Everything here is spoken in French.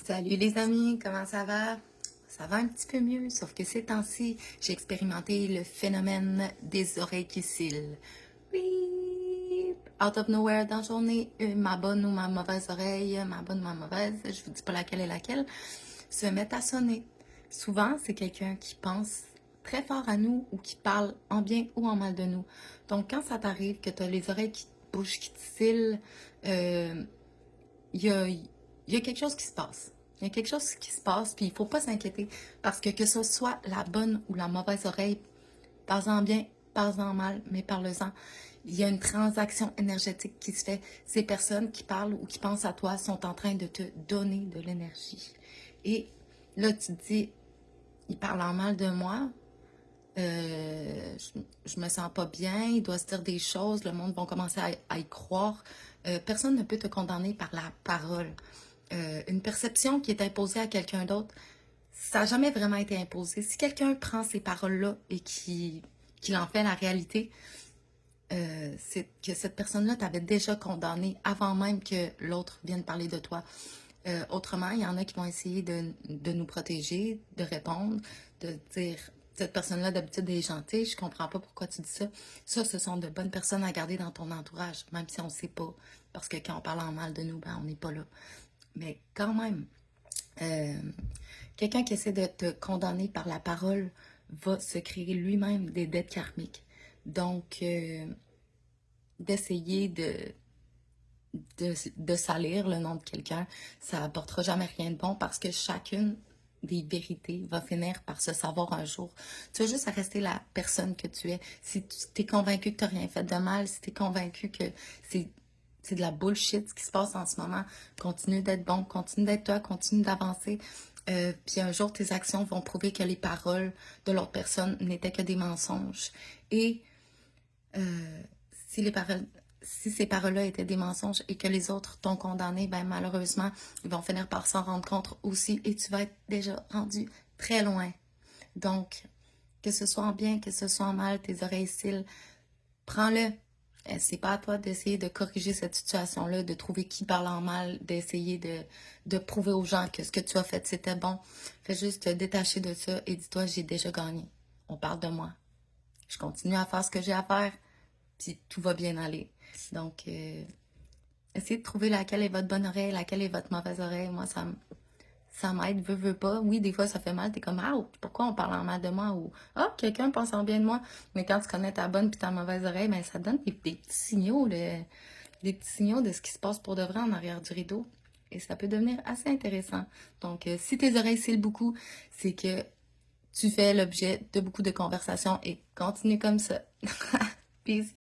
Salut les amis, comment ça va? Ça va un petit peu mieux, sauf que ces temps-ci, j'ai expérimenté le phénomène des oreilles qui cillent. Oui, out of nowhere dans la journée, ma bonne ou ma mauvaise oreille, ma bonne ou ma mauvaise, je vous dis pas laquelle est laquelle, se mettent à sonner. Souvent, c'est quelqu'un qui pense très fort à nous ou qui parle en bien ou en mal de nous. Donc, quand ça t'arrive que tu as les oreilles qui te bougent, qui te cillent, euh, il y a quelque chose qui se passe. Il y a quelque chose qui se passe, puis il ne faut pas s'inquiéter. Parce que ce soit la bonne ou la mauvaise oreille, parle-en bien, parle-en mal, mais parle-en. Il y a une transaction énergétique qui se fait. Ces personnes qui parlent ou qui pensent à toi sont en train de te donner de l'énergie. Et là, tu te dis, il parle en mal de moi, je me sens pas bien, il doit se dire des choses, le monde va commencer à y croire. Personne ne peut te condamner par la parole. Une perception qui est imposée à quelqu'un d'autre, ça n'a jamais vraiment été imposé. Si quelqu'un prend ces paroles-là et qu'il en fait la réalité, c'est que cette personne-là t'avait déjà condamné avant même que l'autre vienne parler de toi. Autrement, il y en a qui vont essayer de nous protéger, de répondre, de dire cette personne-là d'habitude est gentille, je comprends pas pourquoi tu dis ça. Ça, ce sont de bonnes personnes à garder dans ton entourage, même si on ne sait pas. Parce que quand on parle en mal de nous, ben, on n'est pas là. Mais quand même, euh, quelqu'un qui essaie de te condamner par la parole va se créer lui-même des dettes karmiques. Donc, d'essayer de salir le nom de quelqu'un, ça apportera jamais rien de bon parce que chacune des vérités va finir par se savoir un jour. Tu as juste à rester la personne que tu es. Si tu es convaincu que tu n'as rien fait de mal, si tu es convaincu que c'est c'est de la bullshit ce qui se passe en ce moment, continue d'être bon, continue d'être toi, continue d'avancer. Puis un jour, tes actions vont prouver que les paroles de l'autre personne n'étaient que des mensonges. Et si les paroles, si ces paroles-là étaient des mensonges et que les autres t'ont condamné, ben malheureusement, ils vont finir par s'en rendre compte aussi et tu vas être déjà rendu très loin. Donc, que ce soit en bien, que ce soit en mal, tes oreilles cils, prends-le. C'est pas à toi d'essayer de corriger cette situation-là, de trouver qui parle en mal, d'essayer de prouver aux gens que ce que tu as fait, c'était bon. Fais juste te détacher de ça et dis-toi, j'ai déjà gagné. On parle de moi. Je continue à faire ce que j'ai à faire, puis tout va bien aller. Donc, essayez de trouver laquelle est votre bonne oreille, laquelle est votre mauvaise oreille. Moi, ça m'aide, veut pas. Oui, des fois, ça fait mal. T'es comme, ah, pourquoi on parle en mal de moi? Ou, ah, quelqu'un pense en bien de moi. Mais quand tu connais ta bonne puis ta mauvaise oreille, ben, ça donne des petits signaux, des petits signaux de ce qui se passe pour de vrai en arrière du rideau. Et ça peut devenir assez intéressant. Donc, si tes oreilles cillent beaucoup, c'est que tu fais l'objet de beaucoup de conversations et continue comme ça. Peace.